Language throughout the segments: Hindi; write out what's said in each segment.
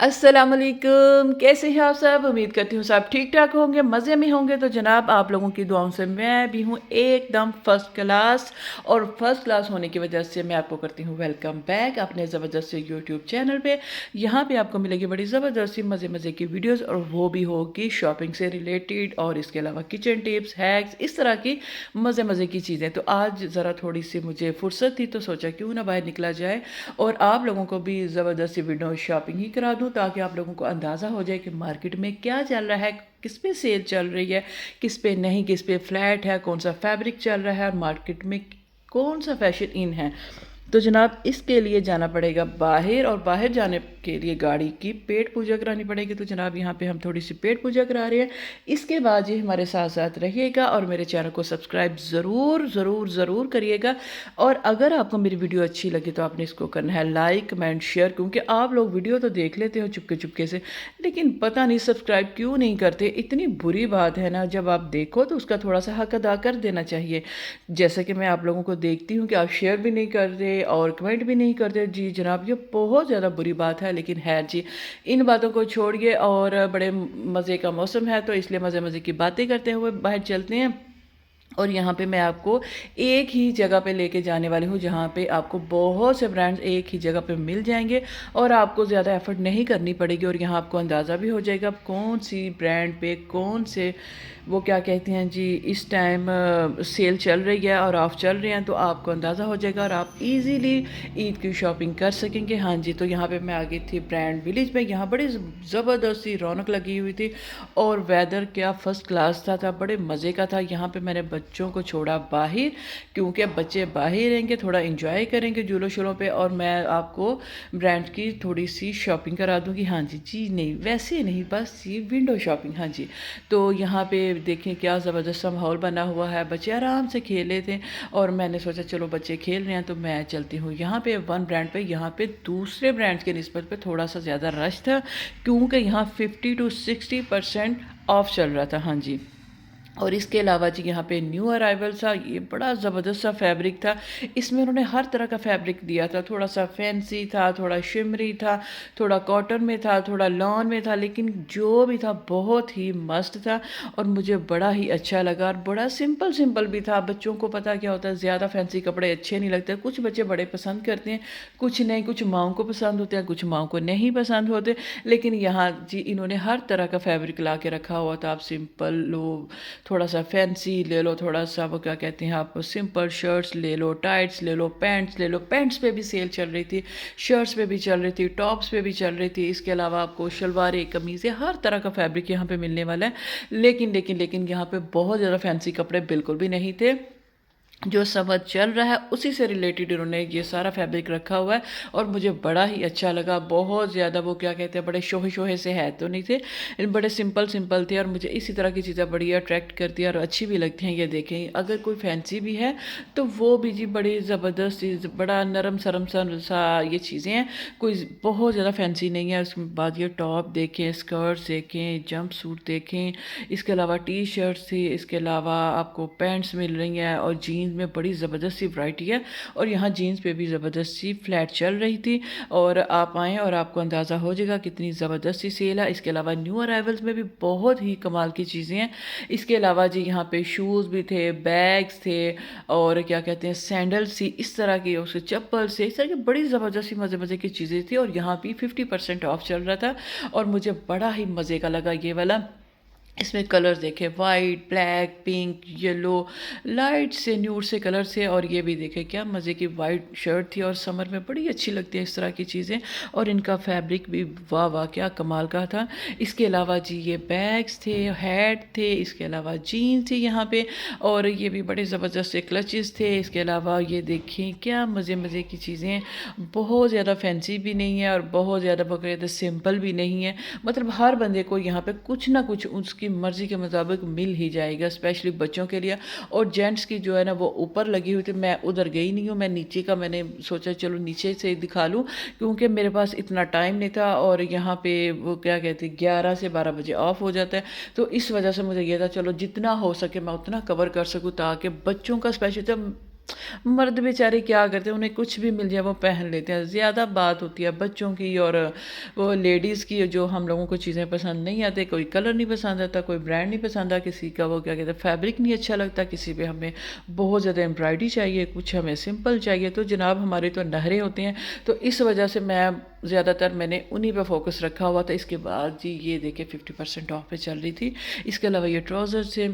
अस्सलामुअलैकुम, कैसे हैं आप सब? उम्मीद करती हूँ सब ठीक ठाक होंगे, मज़े में होंगे। तो जनाब आप लोगों की दुआओं से मैं भी हूँ एकदम फ़र्स्ट क्लास। और फर्स्ट क्लास होने की वजह से मैं आपको करती हूँ वेलकम बैक अपने ज़बरदस्त से यूट्यूब चैनल पे। यहाँ पे आपको मिलेगी बड़ी ज़बरदस्त सी मज़े मज़े की वीडियोज़, और वो भी होगी शॉपिंग से रिलेटेड, और इसके अलावा किचन टिप्स, हैक्स, इस तरह की मज़े मज़े की चीज़ें। तो आज ज़रा थोड़ी सी मुझे फुर्सत थी, तो सोचा क्यों ना बाहर निकला जाए और आप लोगों को भी ज़बरदस्त सी विंडो शॉपिंग ही करा दूँ, ताकि आप लोगों को अंदाज़ा हो जाए कि मार्केट में क्या चल रहा है, किस पे सेल चल रही है, किस पे नहीं, किस पे फ्लैट है, कौन सा फैब्रिक चल रहा है, और मार्केट में कौन सा फैशन इन है। तो जनाब इसके लिए जाना पड़ेगा बाहर, और बाहर जाने के लिए गाड़ी की पेट पूजा करानी पड़ेगी। तो जनाब यहाँ पे हम थोड़ी सी पेट पूजा करा रहे हैं। इसके बाद ये हमारे साथ साथ रहिएगा और मेरे चैनल को सब्सक्राइब ज़रूर ज़रूर ज़रूर करिएगा। और अगर आपको मेरी वीडियो अच्छी लगी तो आपने इसको करना है लाइक, कमेंट, शेयर, क्योंकि आप लोग वीडियो तो देख लेते हो चुपके चुपके से, लेकिन पता नहीं सब्सक्राइब क्यों नहीं करते। इतनी बुरी बात है ना, जब आप देखो तो उसका थोड़ा सा हक अदा कर देना चाहिए। जैसे कि मैं आप लोगों को देखती हूँ कि आप शेयर भी नहीं करते और कमेंट भी नहीं करते। जी जनाब, ये बहुत ज़्यादा बुरी बात है, लेकिन है जी। इन बातों को छोड़िए, और बड़े मज़े का मौसम है, तो इसलिए मज़े मज़े की बातें करते हुए बाहर चलते हैं। और यहाँ पे मैं आपको एक ही जगह पे लेके जाने वाली हूँ, जहाँ पे आपको बहुत से ब्रांड्स एक ही जगह पे मिल जाएंगे, और आपको ज़्यादा एफर्ट नहीं करनी पड़ेगी। और यहाँ आपको अंदाज़ा भी हो जाएगा कौन सी ब्रांड पे कौन से वो क्या कहते हैं जी, इस टाइम सेल चल रही है और ऑफ चल रहे हैं, तो आपको अंदाज़ा हो जाएगा और आप इजीली ईद की शॉपिंग कर सकेंगे। हाँ जी, तो यहाँ पे मैं आ गई थी ब्रांड विलेज में। यहाँ बड़ी ज़बरदस्त सी रौनक लगी हुई थी, और वेदर क्या फर्स्ट क्लास था बड़े मज़े का था। यहाँ पे मैंने बच्चों को छोड़ा बाहर, क्योंकि अब बच्चे बाहर रहेंगे, थोड़ा इंजॉय करेंगे झूलों शूलों पे, और मैं आपको ब्रांड की थोड़ी सी शॉपिंग करा दूँगी। हाँ जी, जी नहीं वैसे नहीं, बस ये विंडो शॉपिंग। हाँ जी, तो यहाँ पे देखें क्या ज़बरदस्त सा माहौल बना हुआ है, बच्चे आराम से खेले थे, और मैंने सोचा चलो बच्चे खेल रहे हैं तो मैं चलती हूँ यहाँ पे वन ब्रांड पे। यहाँ पे दूसरे ब्रांड्स के निस्बत पे थोड़ा सा ज़्यादा रश था, क्योंकि यहाँ 50 to 60% ऑफ चल रहा था। हाँ जी, और इसके अलावा जी यहाँ पे न्यू अराइवल था, ये बड़ा ज़बरदस्त सा फैब्रिक था। इसमें उन्होंने हर तरह का फैब्रिक दिया था, थोड़ा सा फैंसी था, थोड़ा शिमरी था, थोड़ा कॉटन में था, थोड़ा लॉन में था, लेकिन जो भी था बहुत ही मस्त था, और मुझे बड़ा ही अच्छा लगा। और बड़ा सिंपल सिंपल भी था। बच्चों को पता क्या होता है, ज़्यादा फैंसी कपड़े अच्छे नहीं लगते। कुछ बच्चे बड़े पसंद करते हैं, कुछ नहीं, कुछ माओं को पसंद होते हैं, कुछ माओं को नहीं पसंद होते। लेकिन यहाँ जी इन्होंने हर तरह का फैब्रिक ला के रखा हुआ था। आप सिंपल लो, थोड़ा सा फैंसी ले लो, थोड़ा सा वो क्या कहते हैं, आप सिंपल शर्ट्स ले लो, टाइट्स ले लो, पैंट्स ले लो। पैंट्स पे भी सेल चल रही थी, शर्ट्स पे भी चल रही थी, टॉप्स पे भी चल रही थी। इसके अलावा आपको शलवारें, कमीज़ें, हर तरह का फैब्रिक यहाँ पे मिलने वाला है। लेकिन यहाँ पे बहुत ज़्यादा फैंसी कपड़े बिल्कुल भी नहीं थे। जो समझ चल रहा है उसी से रिलेटेड इन्होंने ये सारा फैब्रिक रखा हुआ है, और मुझे बड़ा ही अच्छा लगा। बहुत ज़्यादा वो क्या कहते हैं, बड़े शोहे शोहे से है तो नहीं थे, बड़े सिंपल सिंपल थे, और मुझे इसी तरह की चीज़ें बड़ी अट्रैक्ट करती है और अच्छी भी लगती हैं। ये देखें, अगर कोई फैंसी भी है तो वो भी जी बड़ी ज़बरदस्त, बड़ा नरम सरम सा ये चीज़ें हैं, कोई बहुत ज़्यादा फैंसी नहीं है। उसके बाद ये टॉप देखें, स्कर्ट्स देखें, जंप सूट देखें, इसके अलावा टी शर्ट्स थी, इसके अलावा आपको पैंट्स मिल रही हैं, और जीन्स में बड़ी ज़बरदस्त सी वैरायटी है। और यहाँ जीन्स पे भी ज़बरदस्त सी फ्लैट चल रही थी, और आप आएँ और आपको अंदाज़ा हो जाएगा कितनी ज़बरदस्त सी सेल है। इसके अलावा न्यू अराइवल्स में भी बहुत ही कमाल की चीज़ें हैं। इसके अलावा जी यहाँ पे शूज़ भी थे, बैग्स थे, और क्या कहते हैं सैंडल्स सी, इस तरह की, उसके चप्पल से, इस तरह की बड़ी ज़बरदस्त सी मज़े मज़े की चीज़ें थी। और यहाँ भी 50% ऑफ चल रहा था, और मुझे बड़ा ही मज़े का लगा ये वाला। इसमें कलर्स देखे, white, black, pink, yellow, light से न्यूड से कलर थे। और ये भी देखे क्या मज़े की वाइट शर्ट थी, और समर में बड़ी अच्छी लगती है इस तरह की चीज़ें। और इनका फैब्रिक भी वाह वाह क्या कमाल का था। इसके अलावा जी ये बैग्स थे, हैट थे, इसके अलावा जीन्स थी यहाँ पे, और ये भी बड़े ज़बरदस्त से क्लचेस थे। इसके अलावा ये देखें क्या मज़े मज़े की चीज़ें, बहुत ज़्यादा फैंसी भी नहीं है और बहुत ज़्यादा बकैत सिंपल भी नहीं है। मतलब हर बंदे को यहाँ पे कुछ ना कुछ उसकी मर्ज़ी के मुताबिक मिल ही जाएगा, स्पेशली बच्चों के लिए। और जेंट्स की जो है ना वो ऊपर लगी हुई थी, मैं उधर गई नहीं हूँ, मैं नीचे का, मैंने सोचा चलो नीचे से दिखा लूँ, क्योंकि मेरे पास इतना टाइम नहीं था। और यहाँ पे वो क्या कहते हैं 11 से 12 बजे ऑफ हो जाता है, तो इस वजह से मुझे ये था चलो जितना हो सके मैं उतना कवर कर सकूँ, ताकि बच्चों का स्पेशली तो मर्द बेचारे क्या करते हैं, उन्हें कुछ भी मिल जाए वो पहन लेते हैं। ज़्यादा बात होती है बच्चों की और वो लेडीज़ की, जो हम लोगों को चीज़ें पसंद नहीं आती, कोई कलर नहीं पसंद आता, कोई ब्रांड नहीं पसंद आता, किसी का वो क्या कहते हैं फैब्रिक नहीं अच्छा लगता, किसी पे हमें बहुत ज़्यादा एम्ब्रॉयडरी चाहिए, कुछ हमें सिंपल चाहिए। तो जनाब हमारे तो नखरे होते हैं। तो इस वजह से मैं ज़्यादातर मैंने उन्हीं पे फोकस रखा हुआ था। इसके बाद जी ये देखे 50% ऑफ पे चल रही थी। इसके अलावा ये ट्राउज़र थे,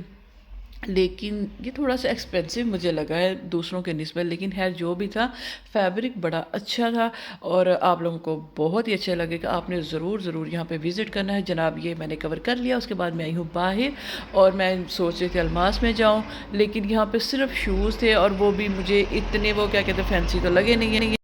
लेकिन ये थोड़ा सा एक्सपेंसिव मुझे लगा है दूसरों के निस्बत, लेकिन खैर जो भी था फैब्रिक बड़ा अच्छा था और आप लोगों को बहुत ही अच्छा लगेगा। आपने ज़रूर ज़रूर यहाँ पे विज़िट करना है। जनाब ये मैंने कवर कर लिया। उसके बाद मैं आई हूँ बाहर और मैं सोच रही थी अलमास में जाऊँ, लेकिन यहाँ पे सिर्फ शूज़ थे और वो भी मुझे इतने वो क्या कहते हैं फैंसी तो लगे नहीं है।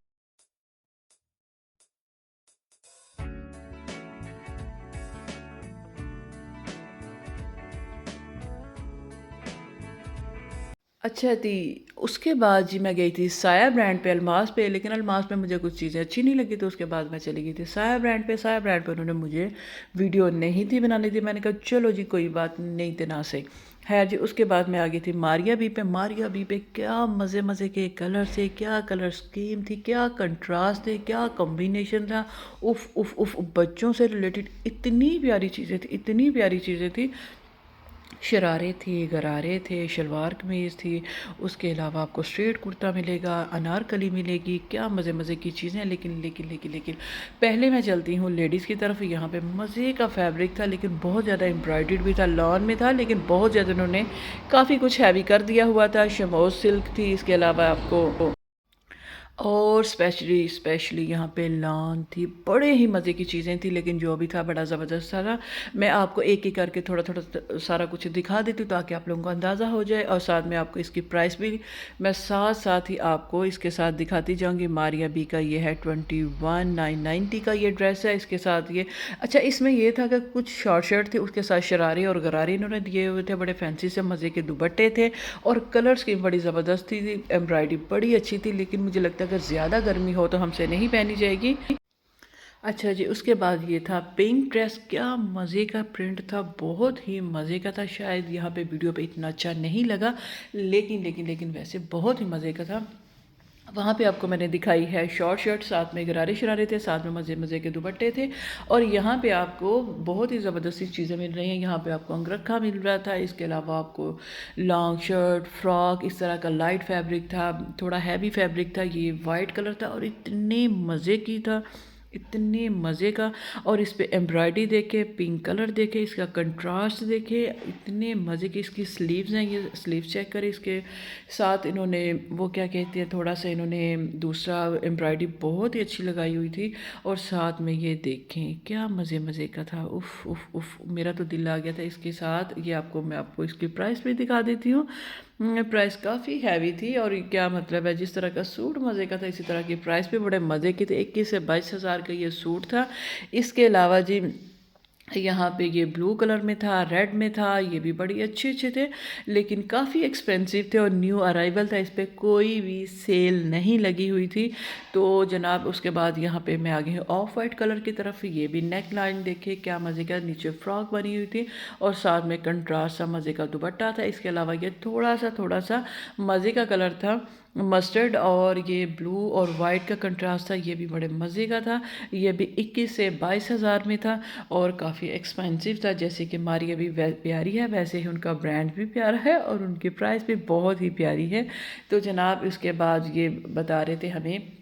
अच्छा थी। उसके बाद जी मैं गई थी साया ब्रांड पे, अलमास पे, लेकिन अलमास पे मुझे कुछ चीज़ें अच्छी नहीं लगी, तो उसके बाद मैं चली गई थी साया ब्रांड पे। साया ब्रांड पे उन्होंने मुझे वीडियो नहीं थी बनानी थी, मैंने कहा चलो जी कोई बात नहीं, तना से है जी। उसके बाद मैं आ गई थी मारिया बी पे। मारिया बी पे क्या मज़े मज़े के कलर थे, क्या कलर स्कीम थी, क्या कंट्रास्ट थे, क्या कॉम्बिनेशन था। उफ उफ उफ, बच्चों से रिलेटेड इतनी प्यारी चीज़ें थी, इतनी प्यारी चीज़ें थी। शरारे थी, गरारे थे, शलवार कमीज़ थी। उसके अलावा आपको स्ट्रेट कुर्ता मिलेगा, अनारकली मिलेगी, क्या मज़े मज़े की चीज़ें हैं। लेकिन पहले मैं चलती हूँ लेडीज़ की तरफ। यहाँ पे मज़े का फैब्रिक था, लेकिन बहुत ज़्यादा एम्ब्रॉयडर्ड भी था, लॉन में था, लेकिन बहुत ज़्यादा उन्होंने काफ़ी कुछ हैवी कर दिया हुआ था। शमोज सिल्क थी, इसके अलावा आपको और स्पेशली स्पेशली यहाँ पे लॉन थी। बड़े ही मज़े की चीज़ें थी, लेकिन जो भी था बड़ा ज़बरदस्त था। मैं आपको एक एक करके थोड़ा थोड़ा सारा कुछ दिखा देती हूँ ताकि आप लोगों को अंदाज़ा हो जाए, और साथ में आपको इसकी प्राइस भी मैं साथ साथ ही आपको इसके साथ दिखाती जाऊँगी। मारिया बी का ये है 21,990 का ये ड्रेस है। इसके साथ ये अच्छा, इसमें ये था कि कुछ शॉर्ट शर्ट थी, उसके साथ शरारे और गरारे इन्होंने दिए हुए थे, बड़े फैंसी से मज़े के दुपट्टे थे और कलर स्कीम बड़ी ज़बरदस्त थी, एम्ब्रॉयडरी बड़ी अच्छी थी। लेकिन मुझे लगता है अगर ज़्यादा गर्मी हो तो हमसे नहीं पहनी जाएगी। अच्छा जी, उसके बाद ये था पिंक ड्रेस। क्या मज़े का प्रिंट था, बहुत ही मज़े का था। शायद यहाँ पे वीडियो पे इतना अच्छा नहीं लगा, लेकिन वैसे बहुत ही मज़े का था। वहाँ पे आपको मैंने दिखाई है शॉर्ट शर्ट, साथ में गरारे शरारे थे, साथ में मज़े मज़े के दुपट्टे थे। और यहाँ पे आपको बहुत ही ज़बरदस्ती चीज़ें मिल रही हैं। यहाँ पे आपको अंगरखा मिल रहा था, इसके अलावा आपको लॉन्ग शर्ट, फ्रॉक, इस तरह का लाइट फैब्रिक था, थोड़ा हैवी फैब्रिक था, ये वाइट कलर था और इतने मज़े की था, इतने मज़े का। और इस पे एम्ब्रॉयडरी देखे, पिंक कलर देखे, इसका कंट्रास्ट देखे, इतने मज़े की इसकी स्लीव्स हैं। ये स्लीव्स चेक करें। इसके साथ इन्होंने वो क्या कहते हैं, थोड़ा सा इन्होंने दूसरा एम्ब्रॉयडरी बहुत ही अच्छी लगाई हुई थी। और साथ में ये देखें क्या मज़े मज़े का था। उफ़ उफ़ उफ़, मेरा तो दिल आ गया था इसके साथ। ये मैं आपको इसकी प्राइस भी दिखा देती हूँ। प्राइस काफ़ी हैवी थी, और क्या मतलब है, जिस तरह का सूट मज़े का था, इसी तरह की प्राइस भी बड़े मज़े की थी। 21 से 22 हज़ार का ये सूट था। इसके अलावा जी यहाँ पे ये ब्लू कलर में था, रेड में था, ये भी बड़ी अच्छे अच्छे थे, लेकिन काफ़ी एक्सपेंसिव थे और न्यू अराइवल था, इस पर कोई भी सेल नहीं लगी हुई थी। तो जनाब उसके बाद यहाँ पे मैं आ गई हूँ ऑफ वाइट कलर की तरफ। ये भी नेक लाइन देखे, क्या मज़े का, नीचे फ्रॉक बनी हुई थी और साथ में कंट्रास्ट सा मज़े का दुपट्टा था। इसके अलावा ये थोड़ा सा मज़े का कलर था, मस्टर्ड, और ये ब्लू और वाइट का कंट्रास्ट था, ये भी बड़े मज़े का था। ये भी 21 से 22 हज़ार में था और काफ़ी एक्सपेंसिव था। जैसे कि मारिया भी प्यारी है, वैसे ही उनका ब्रांड भी प्यारा है और उनकी प्राइस भी बहुत ही प्यारी है। तो जनाब इसके बाद ये बता रहे थे हमें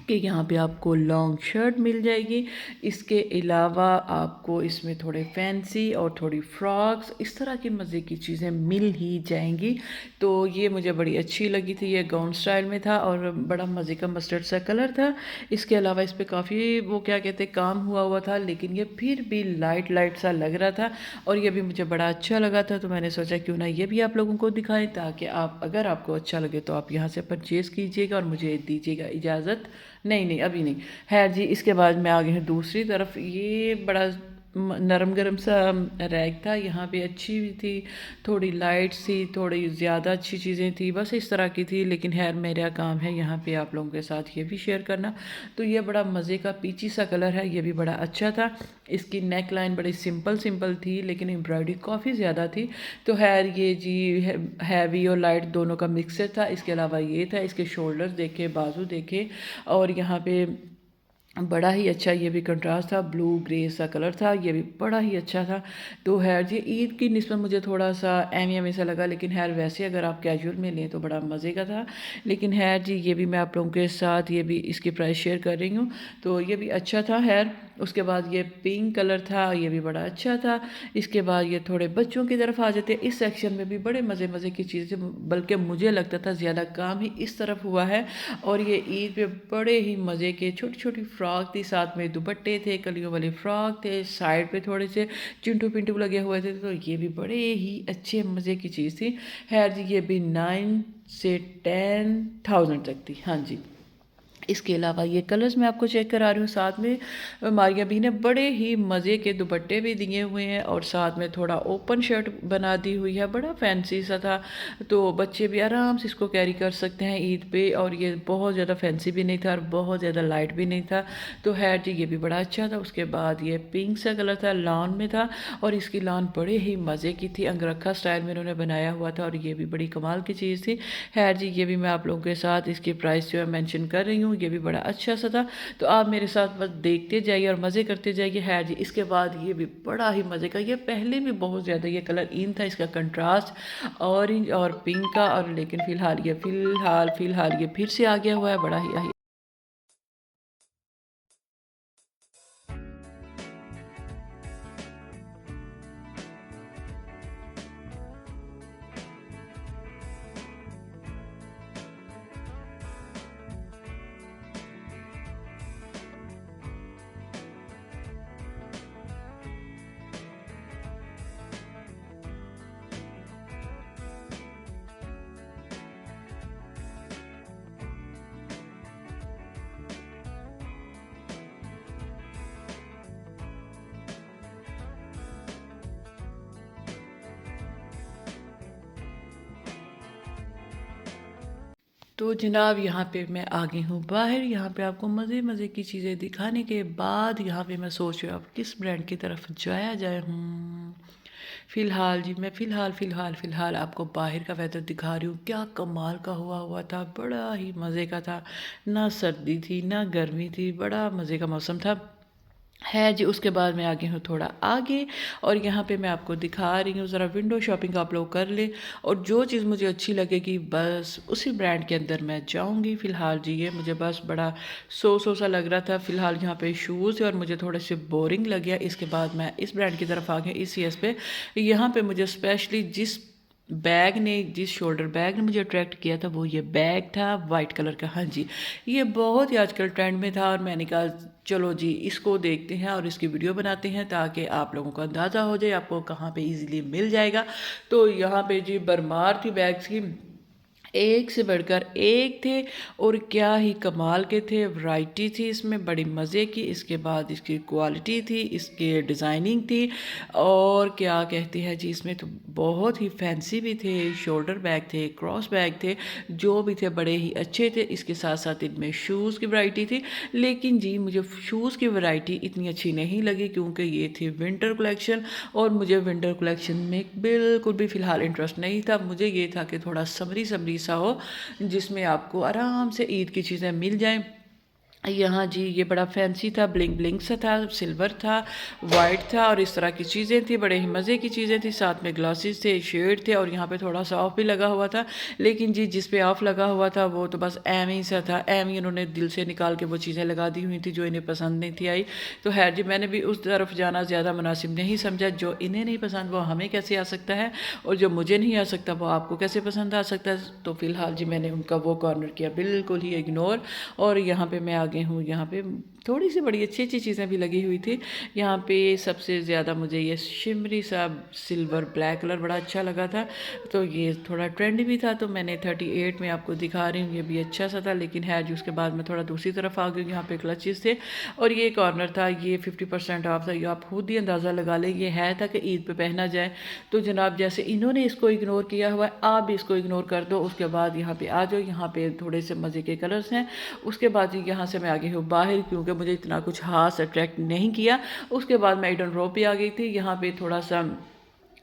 कि यहाँ पे आपको लॉन्ग शर्ट मिल जाएगी। इसके अलावा आपको इसमें थोड़े फैंसी और थोड़ी फ्रॉक्स, इस तरह की मज़े की चीज़ें मिल ही जाएंगी। तो ये मुझे बड़ी अच्छी लगी थी। ये गाउन स्टाइल में था और बड़ा मज़े का मस्टर्ड सा कलर था। इसके अलावा इस पर काफ़ी वो क्या कहते हैं काम हुआ हुआ था, लेकिन ये फिर भी लाइट लाइट सा लग रहा था और ये भी मुझे बड़ा अच्छा लगा था। तो मैंने सोचा क्यों ना ये भी आप लोगों को दिखाएं, ताकि आप अगर आपको अच्छा लगे तो आप यहाँ से परचेज़ कीजिएगा और मुझे दीजिएगा इजाज़त। नहीं नहीं, अभी नहीं है जी। इसके बाद मैं आ गई हूँ दूसरी तरफ। ये बड़ा नरम गरम सा रैक था, यहाँ पे अच्छी भी थी, थोड़ी लाइट सी, थोड़ी ज़्यादा अच्छी चीज़ें थी, बस इस तरह की थी। लेकिन खैर मेरा काम है यहाँ पे आप लोगों के साथ ये भी शेयर करना। तो ये बड़ा मज़े का पीची सा कलर है, ये भी बड़ा अच्छा था। इसकी नेक लाइन बड़ी सिंपल सिंपल थी लेकिन एम्ब्रॉयडरी काफ़ी ज़्यादा थी। तो खैर ये जी हैवी और लाइट दोनों का मिक्सर था। इसके अलावा ये था, इसके शोल्डर्स देखे, बाजू देखे, और यहाँ पे बड़ा ही अच्छा ये भी कंट्रास्ट था, ब्लू ग्रे सा कलर था, ये भी बड़ा ही अच्छा था। तो खैर जी ईद की निस्बत मुझे थोड़ा सा एम एम सा लगा, लेकिन खैर वैसे अगर आप कैजुअल में लें तो बड़ा मज़े का था। लेकिन खैर जी ये भी मैं आप लोगों के साथ ये भी इसकी प्राइस शेयर कर रही हूँ, तो ये भी अच्छा था। खैर उसके बाद ये पिंक कलर था, ये भी बड़ा अच्छा था। इसके बाद ये थोड़े बच्चों की तरफ आ जाते हैं। इस सेक्शन में भी बड़े मज़े मज़े की चीज़ें, बल्कि मुझे लगता था ज़्यादा काम ही इस तरफ हुआ है। और ये ईद पे बड़े ही मज़े के छोटी छोटी फ्रॉक थी, साथ में दुपट्टे थे, कलियों वाले फ्रॉक थे, साइड पे थोड़े से चिंटू पिंटू लगे हुए थे। तो ये भी बड़े ही अच्छे मज़े की चीज़ थी। खैर जी ये भी 9 से 10,000 तक थी। हाँ जी, इसके अलावा ये कलर्स मैं आपको चेक करा रही हूँ। साथ में मारिया भी ने बड़े ही मज़े के दुपट्टे भी दिए हुए हैं, और साथ में थोड़ा ओपन शर्ट बना दी हुई है, बड़ा फैंसी सा था। तो बच्चे भी आराम से इसको कैरी कर सकते हैं ईद पे। और ये बहुत ज़्यादा फैंसी भी नहीं था और बहुत ज़्यादा लाइट भी नहीं था। तो खैर जी ये भी बड़ा अच्छा था। उसके बाद ये पिंक सा कलर था, लॉन में था, और इसकी लॉन बड़े ही मज़े की थी, अंगरखा स्टाइल में इन्होंने बनाया हुआ था, और ये भी बड़ी कमाल की चीज़ थी। खैर जी ये भी मैं आप लोगों के साथ इसकी प्राइस जो है मेंशन कर रही हूँ। ये भी बड़ा अच्छा सा था। तो आप मेरे साथ बस देखते जाइए और मज़े करते जाइए। है जी इसके बाद ये भी बड़ा ही मज़े का, ये पहले भी बहुत ज़्यादा ये कलर इन था, इसका कंट्रास्ट ऑरेंज और पिंक का। और लेकिन फ़िलहाल ये फिर से आ गया हुआ है, बड़ा ही तो जनाब यहाँ पे मैं आ गई हूँ बाहर। यहाँ पे आपको मज़े मज़े की चीज़ें दिखाने के बाद यहाँ पे मैं सोच रही हूँ अब किस ब्रांड की तरफ जाया जाए। फ़िलहाल जी मैं फ़िलहाल आपको बाहर का वेदर दिखा रही हूँ। क्या कमाल का हुआ था, बड़ा ही मज़े का था। ना सर्दी थी ना गर्मी थी, बड़ा मज़े का मौसम था। है जी उसके बाद मैं आ गई हूँ थोड़ा आगे, और यहाँ पे मैं आपको दिखा रही हूँ। ज़रा विंडो शॉपिंग आप लोग कर ले, और जो चीज़ मुझे अच्छी लगेगी बस उसी ब्रांड के अंदर मैं जाऊँगी। फ़िलहाल जी ये मुझे बस बड़ा सो सा लग रहा था। फ़िलहाल यहाँ पे शूज़ है और मुझे थोड़े से बोरिंग लग गया। इसके बाद मैं इस ब्रांड की तरफ आ गई, इस सीएस पे। यहाँ पे मुझे स्पेशली जिस शोल्डर बैग ने मुझे अट्रैक्ट किया था वो ये बैग था, वाइट कलर का। हाँ जी ये बहुत ही आजकल ट्रेंड में था, और मैंने कहा चलो जी इसको देखते हैं और इसकी वीडियो बनाते हैं, ताकि आप लोगों को अंदाज़ा हो जाए आपको कहाँ पे इजीली मिल जाएगा। तो यहाँ पे जी भरमार थी बैग्स की, एक से बढ़कर एक थे, और क्या ही कमाल के थे। वैरायटी थी इसमें बड़ी मज़े की। इसके बाद इसकी क्वालिटी थी, इसके डिज़ाइनिंग थी, और क्या कहते हैं जी इसमें तो बहुत ही फैंसी भी थे। शोल्डर बैग थे, क्रॉस बैग थे, जो भी थे बड़े ही अच्छे थे। इसके साथ साथ इनमें शूज़ की वैरायटी थी, लेकिन जी मुझे शूज़ की वैरायटी इतनी अच्छी नहीं लगी, क्योंकि ये थी विंटर कलेक्शन, और मुझे विंटर कलेक्शन में बिल्कुल भी फ़िलहाल इंटरेस्ट नहीं था। मुझे ये था कि थोड़ा समरी सा हो, जिसमें आपको आराम से ईद की चीज़ें मिल जाएं। यहाँ जी ये बड़ा फैंसी था, ब्लिंग ब्लिंग सा था, सिल्वर था, वाइट था, और इस तरह की चीज़ें थी, बड़े ही मज़े की चीज़ें थी। साथ में ग्लासेस थे, शेड थे, और यहाँ पे थोड़ा सा ऑफ भी लगा हुआ था। लेकिन जी जिस पे ऑफ लगा हुआ था वो तो बस एम ही सा था, एम ही उन्होंने दिल से निकाल के वो चीज़ें लगा दी हुई थी जो इन्हें पसंद नहीं थी आई। तो खैर जी मैंने भी उस तरफ जाना ज़्यादा मुनासिब नहीं समझा। जो इन्हें नहीं पसंद वो हमें कैसे आ सकता है, और जो मुझे नहीं आ सकता वो आपको कैसे पसंद आ सकता है। तो फ़िलहाल जी मैंने उनका वो कॉर्नर किया बिल्कुल ही इग्नोर, और यहाँ पे मैं आ गई हूँ यहाँ पे। थोड़ी सी बड़ी अच्छी अच्छी चीज़ें भी लगी हुई थी यहाँ पे। सबसे ज़्यादा मुझे ये शिमरी सा सिल्वर ब्लैक कलर बड़ा अच्छा लगा था, तो ये थोड़ा ट्रेंडी भी था, तो मैंने 38 में आपको दिखा रही हूँ। ये भी अच्छा सा था, लेकिन है जो उसके बाद मैं थोड़ा दूसरी तरफ आ गई हूँ। यहाँ पे क्लचेस थे और ये कॉर्नर था, ये 50% ऑफ था। ये आप खुद ही अंदाज़ा लगा लें, ये है था कि ईद पे पहना जाए। तो जनाब जैसे इन्होंने इसको इग्नोर किया हुआ है, आप भी इसको इग्नोर कर दो। उसके बाद यहाँ पे आ जाओ, यहाँ पे थोड़े से मज़े के कलर्स हैं। उसके बाद यहाँ से मैं आ गई हूँ बाहर, क्योंकि मुझे इतना कुछ खास अट्रैक्ट नहीं किया। उसके बाद मैं ईडन रो पे आ गई थी। यहाँ पे थोड़ा सा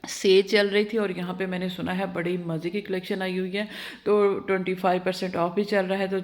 सेल चल रही थी और यहाँ पे मैंने सुना है बड़ी मज़े की कलेक्शन आई हुई है, तो 25% ऑफ भी चल रहा है। तो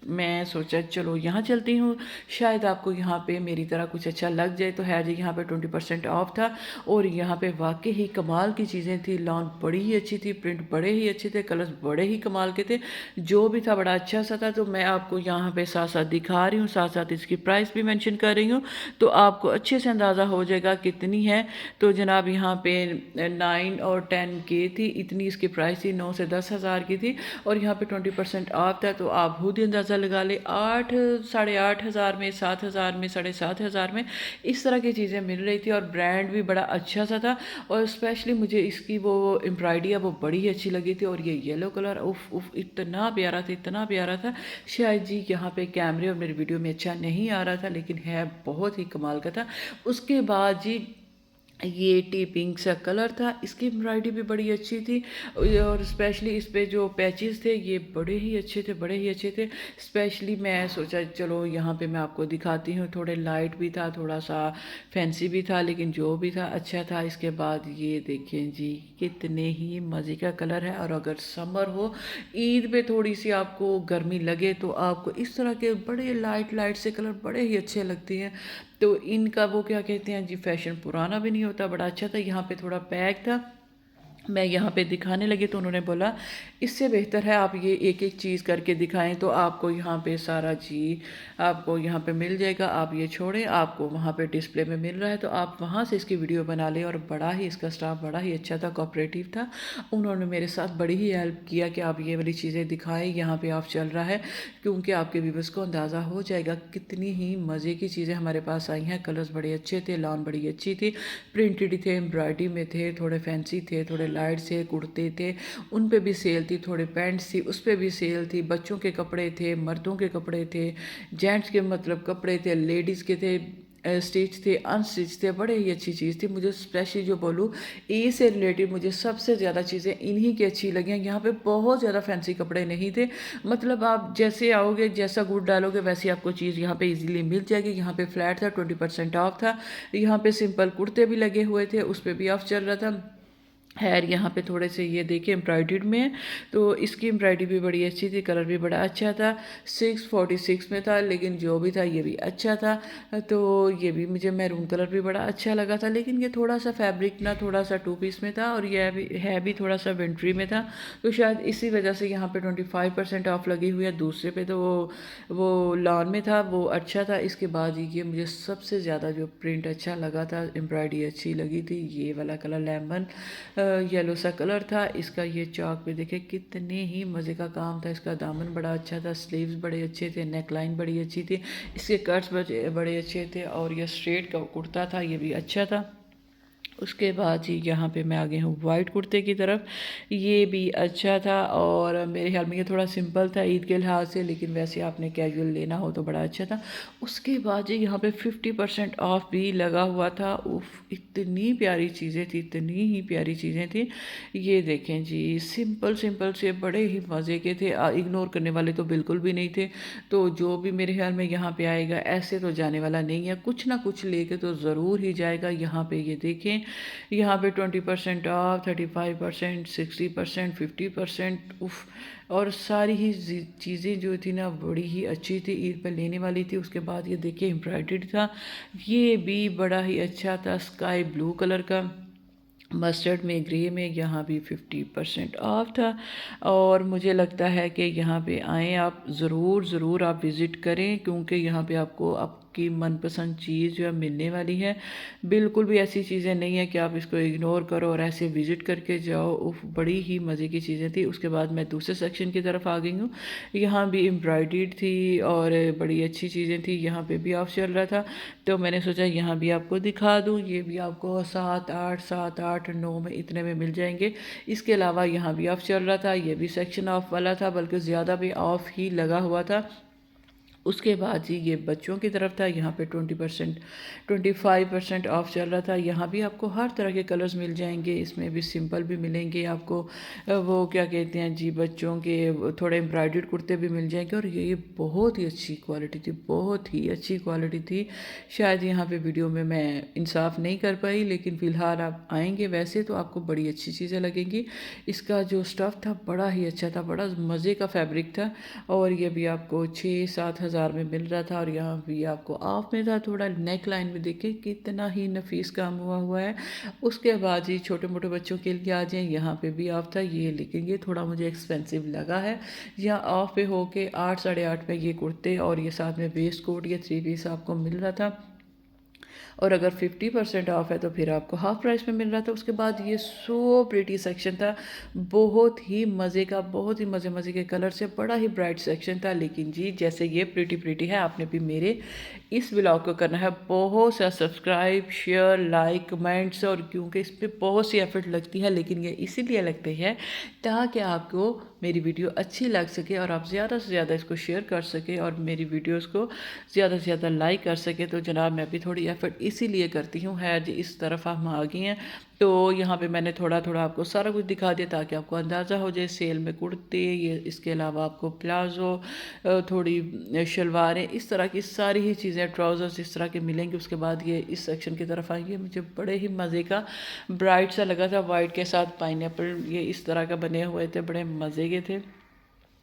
मैं सोचा चलो यहाँ चलती हूँ, शायद आपको यहाँ पे मेरी तरह कुछ अच्छा लग जाए। तो है जी, यहाँ पे 20% ऑफ था और यहाँ पे वाकई ही कमाल की चीज़ें थी। लॉन बड़ी ही अच्छी थी, प्रिंट बड़े ही अच्छे थे, कलर्स बड़े ही कमाल के थे, जो भी था बड़ा अच्छा सा था। तो मैं आपको यहाँ पे साथ साथ दिखा रही हूँ, साथ साथ इसकी प्राइस भी मेंशन कर रही हूँ, तो आपको अच्छे से अंदाज़ा हो जाएगा कितनी है। तो जनाब यहाँ पे 9 और 10 के थी, इतनी इसकी प्राइस थी। 9 से 10 हज़ार की थी और यहाँ पे 20% ऑफ था। तो आप खुद ही अंदाज़ा लगा ले, 8 साढ़े 8 हज़ार में, 7 हज़ार में, 7.5 हज़ार में इस तरह की चीज़ें मिल रही थी और ब्रांड भी बड़ा अच्छा सा था। और स्पेशली मुझे इसकी वो एम्ब्रॉयडरी है वो बड़ी अच्छी लगी थी। और ये येलो कलर उफ उफ इतना प्यारा था, इतना प्यारा था। शायद जी यहाँ पे कैमरे और मेरी वीडियो में अच्छा नहीं आ रहा था, लेकिन है बहुत ही कमाल का था। उसके बाद जी ये टी पिंक सा कलर था, इसकी एम्ब्रॉयडरी भी बड़ी अच्छी थी और स्पेशली इस पे जो पैचेस थे ये बड़े ही अच्छे थे, बड़े ही अच्छे थे। स्पेशली मैं सोचा चलो यहाँ पे मैं आपको दिखाती हूँ। थोड़े लाइट भी था, थोड़ा सा फैंसी भी था, लेकिन जो भी था अच्छा था। इसके बाद ये देखें जी, कितने ही मज़े का कलर है। और अगर समर हो, ईद पे थोड़ी सी आपको गर्मी लगे, तो आपको इस तरह के बड़े लाइट लाइट से कलर बड़े ही अच्छे लगते हैं। तो इनका वो क्या कहते हैं जी, फैशन पुराना भी नहीं होता, बड़ा अच्छा था। यहाँ पे थोड़ा पैक था, मैं यहाँ पे दिखाने लगी तो उन्होंने बोला इससे बेहतर है आप ये एक एक चीज़ करके दिखाएं, तो आपको यहाँ पे सारा जी आपको यहाँ पे मिल जाएगा। आप ये छोड़ें, आपको वहाँ पे डिस्प्ले में मिल रहा है, तो आप वहाँ से इसकी वीडियो बना लें। और बड़ा ही इसका स्टाफ बड़ा ही अच्छा था, कोऑपरेटिव था। उन्होंने मेरे साथ बड़ी ही हेल्प किया कि आप ये वाली चीज़ें दिखाएं, यहाँ पे ऑफ चल रहा है, क्योंकि आपके व्यूवर्स को अंदाज़ा हो जाएगा कितनी ही मज़े की चीज़ें हमारे पास आई हैं। कलर्स बड़े अच्छे थे, लॉन बड़ी अच्छी थी, प्रिंटेड थे, एम्ब्रॉयडरी में थे, थोड़े फैंसी थे, थोड़े लाइट से कुर्ते थे, उन पे भी सेल थी। थोड़े पैंट्स थी, उस पे भी सेल थी। बच्चों के कपड़े थे, मर्दों के कपड़े थे, जेंट्स के मतलब कपड़े थे, लेडीज़ के थे, स्टिच थे, अनस्टिच थे। बड़े ही अच्छी चीज़ थी। मुझे स्पेशली जो बोलूँ ए से रिलेटेड मुझे सबसे ज़्यादा चीज़ें इन्हीं की अच्छी लगी हैं। यहाँ पे बहुत ज़्यादा फैंसी कपड़े नहीं थे, मतलब आप जैसे आओगे, जैसा गुड डालोगे वैसी आपको चीज़ यहाँ पे इजीली मिल जाएगी। यहाँ पे फ्लैट था, 20% ऑफ था। यहाँ पे सिंपल कुर्ते भी लगे हुए थे, उस पर भी ऑफ चल रहा था। हेयर यहाँ पे थोड़े से ये देखिए एम्ब्रॉयडर्ड में है, तो इसकी एम्ब्रॉयडरी भी बड़ी अच्छी थी, कलर भी बड़ा अच्छा था। 646 में था, लेकिन जो भी था ये भी अच्छा था। तो ये भी मुझे मैरून कलर भी बड़ा अच्छा लगा था, लेकिन ये थोड़ा सा फैब्रिक ना थोड़ा सा 2 पीस में था और यह भी है भी थोड़ा सा विंटरी में था। तो शायद इसी वजह से यहाँ पे 25% ऑफ लगी हुई है। दूसरे पे तो वो लॉन में था, वो अच्छा था। इसके बाद ये मुझे सबसे ज़्यादा जो प्रिंट अच्छा लगा था, एम्ब्रॉयडरी अच्छी लगी थी, ये वाला कलर लेमन येलो सा कलर था। इसका ये चौक पे देखे कितने ही मज़े का काम था। इसका दामन बड़ा अच्छा था, स्लीव्स बड़े अच्छे थे, नेक लाइन बड़ी अच्छी थी, इसके कट्स बड़े अच्छे थे और ये स्ट्रेट का कुर्ता था, ये भी अच्छा था। उसके बाद ही यहाँ पे मैं आ गई हूँ वाइट कुर्ते की तरफ, ये भी अच्छा था और मेरे ख्याल में ये थोड़ा सिंपल था ईद के लिहाज से, लेकिन वैसे आपने कैजुअल लेना हो तो बड़ा अच्छा था। उसके बाद जी यहाँ पे 50% ऑफ भी लगा हुआ था। उफ, इतनी प्यारी चीज़ें थी, इतनी ही प्यारी चीज़ें थी। ये देखें जी, सिंपल सिंपल से बड़े ही मज़े के थे, इग्नोर करने वाले तो बिल्कुल भी नहीं थे। तो जो भी मेरे ख्याल में यहाँ पे आएगा ऐसे तो जाने वाला नहीं है, कुछ ना कुछ लेके तो ज़रूर ही जाएगा। यहाँ पे ये देखें, यहाँ पे 20% ऑफ, 35%, 60%, 50%। उफ, और सारी ही चीज़ें जो थी ना बड़ी ही अच्छी थी, ईद पर लेने वाली थी। उसके बाद ये देखिए एम्ब्रॉयडर्ड था, ये भी बड़ा ही अच्छा था, स्काई ब्लू कलर का, मस्टर्ड में, ग्रे में। यहाँ भी 50% ऑफ था और मुझे लगता है कि यहाँ पे आएँ आप, ज़रूर ज़रूर आप विज़िट करें, क्योंकि यहाँ पे आपको आप आपकी मनपसंद चीज़ जो है मिलने वाली है। बिल्कुल भी ऐसी चीज़ें नहीं है कि आप इसको इग्नोर करो और ऐसे विज़िट करके जाओ। उफ, बड़ी ही मज़े की चीज़ें थी। उसके बाद मैं दूसरे सेक्शन की तरफ आ गई हूँ। यहाँ भी एम्ब्रॉयडर्ड थी और बड़ी अच्छी चीज़ें थी। यहाँ पे भी ऑफ चल रहा था, तो मैंने सोचा यहाँ भी आपको दिखा दूँ। ये भी आपको 7, 8 में इतने में मिल जाएंगे। इसके अलावा यहाँ भी ऑफ चल रहा था। ये भी सेक्शन ऑफ वाला था, बल्कि ज़्यादा भी ऑफ ही लगा हुआ था। उसके बाद जी ये बच्चों की तरफ था। यहाँ पे 20% 25% ऑफ चल रहा था। यहाँ भी आपको हर तरह के कलर्स मिल जाएंगे। इसमें भी सिंपल भी मिलेंगे आपको, वो क्या कहते हैं जी, बच्चों के थोड़े एम्ब्रॉयडर्ड कुर्ते भी मिल जाएंगे। और ये बहुत ही अच्छी क्वालिटी थी, बहुत ही अच्छी क्वालिटी थी। शायद यहाँ पे वीडियो में मैं इंसाफ नहीं कर पाई, लेकिन फ़िलहाल आप आएंगे वैसे तो आपको बड़ी अच्छी चीज़ें लगेंगी। इसका जो स्टफ़ था बड़ा ही अच्छा था, बड़ा मज़े का फैब्रिक था। और ये भी आपको 6-7 हज़ार में मिल रहा था। और यहाँ भी आपको ऑफ में था। थोड़ा नेक लाइन में देखिए कितना ही नफीस काम हुआ है। उसके बाद ही छोटे मोटे बच्चों के लिए आ जाए, यहाँ पे भी ऑफ था ये, लेकिन ये थोड़ा मुझे एक्सपेंसिव लगा है। यहाँ ऑफ पे होके 8, 8.5 में ये कुर्ते और ये साथ में वेस्ट कोट, ये 3 पीस आपको मिल रहा था। और अगर 50% ऑफ है तो फिर आपको हाफ प्राइस में मिल रहा था। उसके बाद ये सो प्रिटी सेक्शन था, बहुत ही मज़े का, बहुत ही मज़े के कलर से बड़ा ही ब्राइट सेक्शन था। लेकिन जी जैसे ये प्रिटी है, आपने भी मेरे इस ब्लॉग को करना है बहुत सा सब्सक्राइब, शेयर, लाइक, कमेंट्स। और क्योंकि इस पर बहुत सी एफर्ट लगती है, लेकिन ये इसीलिए लगती है ताकि आपको मेरी वीडियो अच्छी लग सके और आप ज़्यादा से ज़्यादा इसको शेयर कर सके और मेरी वीडियोस को ज़्यादा से ज़्यादा लाइक कर सके। तो जनाब मैं भी थोड़ी एफर्ट इसीलिए करती हूँ। है जी, इस तरफ हम आ गए हैं, तो यहाँ पे मैंने थोड़ा थोड़ा आपको सारा कुछ दिखा दिया ताकि आपको अंदाज़ा हो जाए। सेल में कुर्ते, ये इसके अलावा आपको प्लाज़ो, थोड़ी शलवारें, इस तरह की सारी ही चीज़ें, ट्राउज़र्स इस तरह के मिलेंगे। उसके बाद ये इस सेक्शन की तरफ आएंगे। मुझे बड़े ही मज़े का ब्राइट सा लगा था, वाइट के साथ पाइनएप्पल ये इस तरह का बने हुए थे, बड़े मज़े के थे।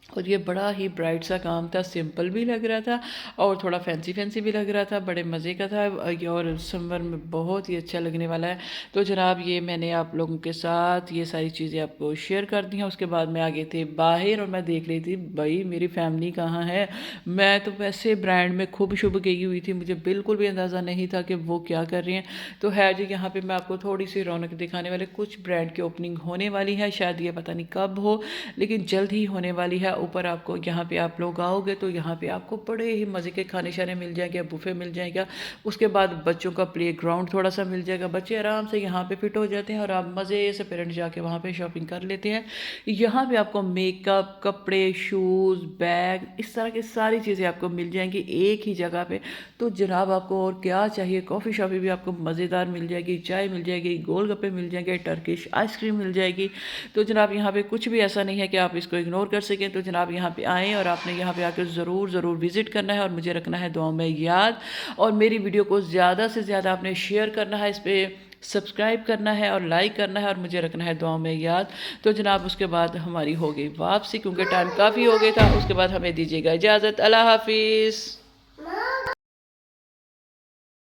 और ये बड़ा ही ब्राइट सा काम था, सिंपल भी लग रहा था और थोड़ा फैंसी भी लग रहा था, बड़े मज़े का था। और समर में बहुत ही अच्छा लगने वाला है। तो जनाब ये मैंने आप लोगों के साथ ये सारी चीज़ें आपको शेयर कर दी हैं। उसके बाद मैं आगे थे बाहर और मैं देख रही थी भाई मेरी फैमिली कहाँ है। मैं तो वैसे ब्रांड में खूब शुभ गई हुई थी, मुझे बिल्कुल भी अंदाज़ा नहीं था कि वो क्या कर रही हैं। तो है जी, यहाँ पर मैं आपको थोड़ी सी रौनक दिखाने वाले कुछ ब्रांड की ओपनिंग होने वाली है। शायद ये पता नहीं कब हो, लेकिन जल्द ही होने वाली है। ऊपर आपको यहाँ पे आप लोग आओगे तो यहाँ पे आपको बड़े ही मज़े के खाने शाने मिल जाएंगे, बुफे मिल जाएगा। उसके बाद बच्चों का प्ले ग्राउंड थोड़ा सा मिल जाएगा, बच्चे आराम से यहाँ पे फिट हो जाते हैं और आप मज़े से पेरेंट्स जाके वहाँ पे शॉपिंग कर लेते हैं। यहाँ पे आपको मेकअप, कपड़े, शूज़, बैग, इस तरह की सारी चीज़ें आपको मिल जाएंगी एक ही जगह पे। तो जनाब आपको और क्या चाहिए। कॉफ़ी शॉपी भी आपको मज़ेदार मिल जाएगी, चाय मिल जाएगी, गोलगप्पे मिल जाएंगे, टर्किश आइसक्रीम मिल जाएगी। तो जनाब यहाँ पे कुछ भी ऐसा नहीं है कि आप इसको इग्नोर कर सकें। तो जनाब यहाँ पे आएँ और आपने यहाँ पे आकर ज़रूर विज़िट करना है और मुझे रखना है दुआओं में याद। और मेरी वीडियो को ज़्यादा से ज़्यादा आपने शेयर करना है, इस पर सब्सक्राइब करना है और लाइक करना है और मुझे रखना है दुआओं में याद। तो जनाब उसके बाद हमारी हो गई वापसी, क्योंकि टाइम काफ़ी हो गया था। उसके बाद हमें दीजिएगा इजाज़त। अल्लाह हाफिज़।